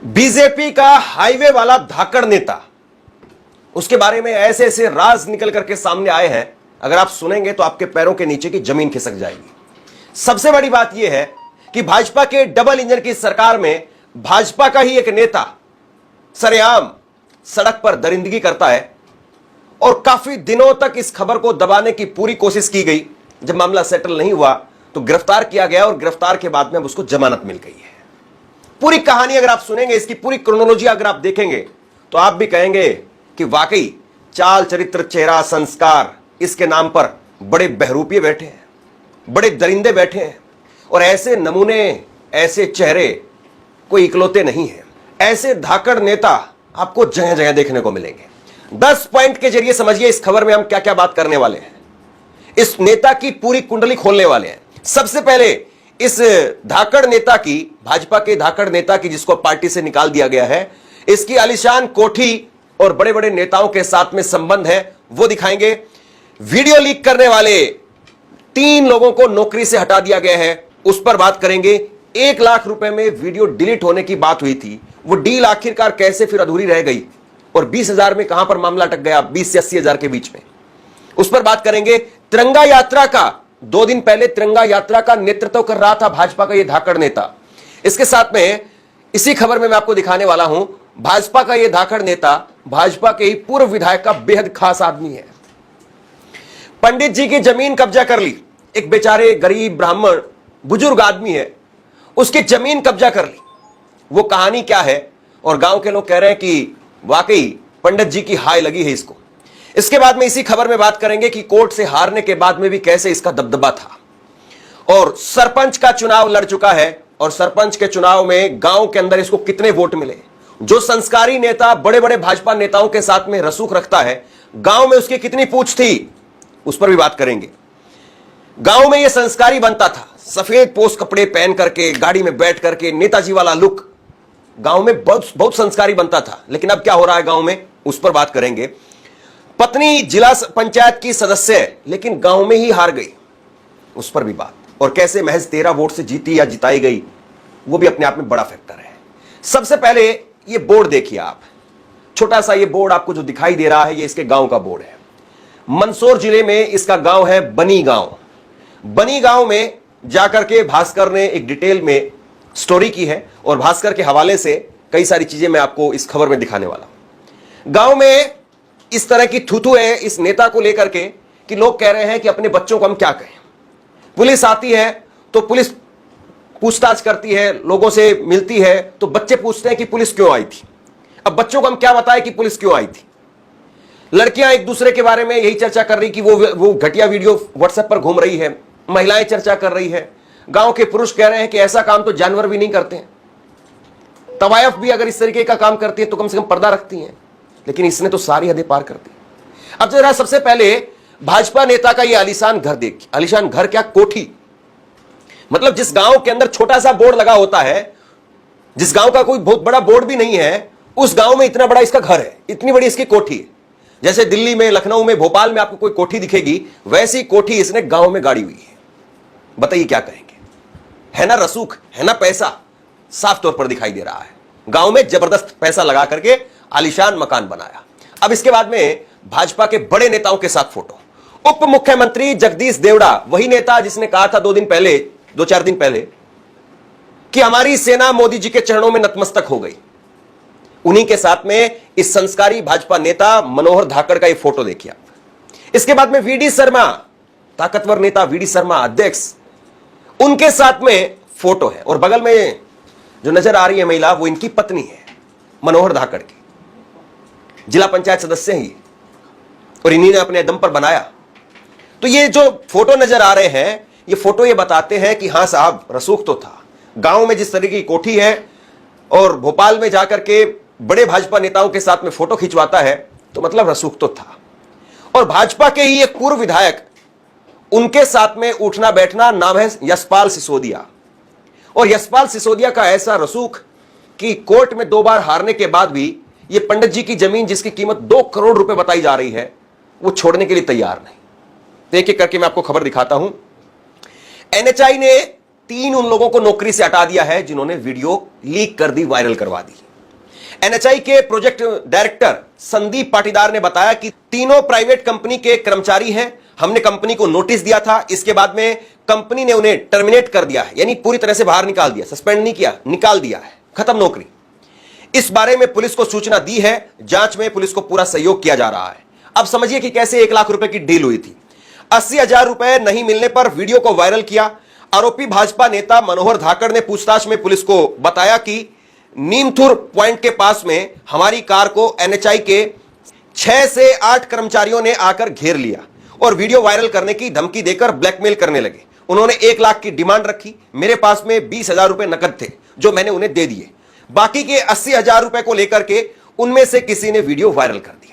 BJP का highway वाला धाकड़ नेता, उसके बारे में ऐसे ऐसे राज निकल करके सामने आए हैं, अगर आप सुनेंगे तो आपके पैरों के नीचे की जमीन खिसक जाएगी। सबसे बड़ी बात यह है कि भाजपा के डबल इंजन की सरकार में भाजपा का ही एक नेता सरेआम सड़क पर दरिंदगी करता है और काफी दिनों तक इस खबर को दबाने की पूरी कोशिश की गई। जब मामला सेटल नहीं हुआ तो गिरफ्तार किया गया और गिरफ्तार के बाद में अब उसको जमानत मिल गई है। पूरी कहानी अगर आप सुनेंगे, इसकी पूरी क्रोनोलॉजी अगर आप देखेंगे तो आप भी कहेंगे कि वाकई चाल चरित्र चेहरा संस्कार इसके नाम पर बड़े बहरूपिये बैठे हैं, बड़े दरिंदे बैठे हैं। और ऐसे नमूने, ऐसे चेहरे कोई इकलौते नहीं है। ऐसे धाकड़ नेता आपको जगह जगह देखने को मिलेंगे। 10 पॉइंट के जरिए समझिए इस खबर में हम क्या क्या बात करने वाले हैं, इस नेता की पूरी कुंडली खोलने वाले हैं। सबसे पहले इस धाकड़ नेता की, भाजपा के धाकड़ नेता की जिसको पार्टी से निकाल दिया गया है, इसकी आलीशान कोठी और बड़े बड़े नेताओं के साथ में संबंध है, वो दिखाएंगे। वीडियो लीक करने वाले 3 लोगों को नौकरी से हटा दिया गया है, उस पर बात करेंगे। 1 लाख रुपए में वीडियो डिलीट होने की बात हुई थी, वो डील आखिरकार कैसे फिर अधूरी रह गई और 20,000 में कहां पर मामला अटक गया, 20 से 80,000 के बीच में, उस पर बात करेंगे। तिरंगा यात्रा का 2 दिन पहले तिरंगा यात्रा का नेतृत्व कर रहा था भाजपा का यह धाकड़ नेता। इसके साथ में इसी खबर में मैं आपको दिखाने वाला हूं, भाजपा का यह धाकड़ नेता भाजपा के ही पूर्व विधायक का बेहद खास आदमी है। पंडित जी की जमीन कब्जा कर ली, एक बेचारे गरीब ब्राह्मण बुजुर्ग आदमी है, उसकी जमीन कब्जा कर ली। वो कहानी क्या है और गांव के लोग कह रहे हैं कि वाकई पंडित जी की हाय लगी है इसको। इसके बाद में इसी खबर में बात करेंगे कि कोर्ट से हारने के बाद में भी कैसे इसका दबदबा था। और सरपंच का चुनाव लड़ चुका है और सरपंच के चुनाव में गांव के अंदर इसको कितने वोट मिले। जो संस्कारी नेता बड़े बड़े भाजपा नेताओं के साथ में रसूख रखता है, गांव में उसकी कितनी पूछ थी, उस पर भी बात करेंगे। गांव में यह संस्कारी बनता था, सफेद पोस्ट कपड़े पहन करके, गाड़ी में बैठ करके, नेताजी वाला लुक, गांव में बहुत संस्कारी बनता था। लेकिन अब क्या हो रहा है गांव में, उस पर बात करेंगे। पत्नी जिला पंचायत की सदस्य है लेकिन गांव में ही हार गई, उस पर भी बात। और कैसे महज 13 वोट से जीती या जिताई गई, वो भी अपने आप में बड़ा फैक्टर है। सबसे पहले ये बोर्ड देखिए आप, छोटा सा ये बोर्ड आपको जो दिखाई दे रहा है, ये इसके गांव का बोर्ड है। मंदसौर जिले में इसका गांव है बनी गांव। बनी गांव में जाकर के भास्कर ने एक डिटेल में स्टोरी की है और भास्कर के हवाले से कई सारी चीजें मैं आपको इस खबर में दिखाने वाला हूं। गांव में इस तरह की थूथू है इस नेता को लेकर के कि लोग कह रहे हैं कि अपने बच्चों को हम क्या कहें। पुलिस आती है तो पुलिस पूछताछ करती है, लोगों से मिलती है तो बच्चे पूछते हैं कि पुलिस क्यों आई थी। अब बच्चों को हम क्या बताएं कि पुलिस क्यों आई थी। लड़कियां एक दूसरे के बारे में यही चर्चा कर रही कि वो घटिया वीडियो व्हाट्सएप पर घूम रही है, महिलाएं चर्चा कर रही है, गांव के पुरुष कह रहे हैं कि ऐसा काम तो जानवर भी नहीं करते हैं, तवायफ भी अगर इस तरीके का काम करती है तो कम से कम पर्दा रखती हैं, लेकिन इसने तो सारी हदें पार कर दी। अब जरा सबसे पहले भाजपा नेता का यह आलीशान घर देखिए। आलीशान घर क्या, कोठी। मतलब जिस गांव के अंदर छोटा सा बोर्ड लगा होता है, जिस गांव का कोई बहुत बड़ा बोर्ड भी नहीं है, उस गांव में इतना बड़ा इसका घर है, इतनी बड़ी इसकी कोठी है। जैसे दिल्ली में, लखनऊ में, भोपाल में आपको कोई कोठी दिखेगी, वैसी कोठी इसने गांव में गाड़ी हुई है। बताइए क्या कहेंगे। है ना रसूख, है ना पैसा, साफ तौर पर दिखाई दे रहा है। गांव में जबरदस्त पैसा लगा करके आलीशान मकान बनाया। अब इसके बाद में भाजपा के बड़े नेताओं के साथ फोटो। उप मुख्यमंत्री जगदीश देवड़ा, वही नेता जिसने कहा था 2-4 दिन पहले कि हमारी सेना मोदी जी के चरणों में नतमस्तक हो गई, उन्हीं के साथ में इस संस्कारी भाजपा नेता मनोहर धाकड़ का ये फोटो देखिए आप। इसके बाद में वीडी शर्मा, ताकतवर नेता वीडी शर्मा अध्यक्ष, उनके साथ में फोटो है। और बगल में जो नजर आ रही है महिला, वो इनकी पत्नी है, मनोहर धाकड़ की, जिला पंचायत सदस्य ही, और इन्हीं ने अपने दम पर बनाया। तो ये जो फोटो नजर आ रहे हैं, ये फोटो ये बताते हैं कि हां साहब रसूख तो था। गांव में जिस तरीके की कोठी है और भोपाल में जाकर के बड़े भाजपा नेताओं के साथ में फोटो खिंचवाता है, तो मतलब रसूख तो था। और भाजपा के ही एक पूर्व विधायक, उनके साथ में उठना बैठना, नाम है यशपाल सिसोदिया। और यशपाल सिसोदिया का ऐसा रसूख कि कोर्ट में 2 बार हारने के बाद भी ये पंडित जी की जमीन जिसकी कीमत 2 करोड़ रुपए बताई जा रही है, वो छोड़ने के लिए तैयार नहीं। तो एक एक करके मैं आपको खबर दिखाता हूं। एनएचआई ने 3 उन लोगों को नौकरी से हटा दिया है जिन्होंने वीडियो लीक कर दी, वायरल करवा दी। एनएचआई के प्रोजेक्ट डायरेक्टर संदीप पाटीदार ने बताया कि तीनों प्राइवेट कंपनी के कर्मचारी हैं। हमने कंपनी को नोटिस दिया था, इसके बाद में कंपनी ने उन्हें टर्मिनेट कर दिया है, यानी पूरी तरह से बाहर निकाल दिया, सस्पेंड नहीं किया, निकाल दिया है, खत्म नौकरी। इस बारे में पुलिस को सूचना दी है, जांच में पुलिस को पूरा सहयोग किया जा रहा है। अब समझिए कि कैसे 1 लाख रुपए की डील हुई थी। 80,000 रुपए नहीं मिलने पर वीडियो को वायरल किया। आरोपी भाजपा नेता मनोहर धाकड़ ने पूछताछ में पुलिस को बताया कि नीमथुर पॉइंट के पास में हमारी कार को एनएचआई के 6 से 8 कर्मचारियों ने आकर घेर लिया और वीडियो वायरल करने की धमकी देकर ब्लैकमेल करने लगे। उन्होंने 1 लाख की डिमांड रखी। मेरे पास में 20,000 रुपए नकद थे जो मैंने उन्हें दे दिए। बाकी के 80,000 रुपए को लेकर के उनमें से किसी ने वीडियो वायरल कर दिया।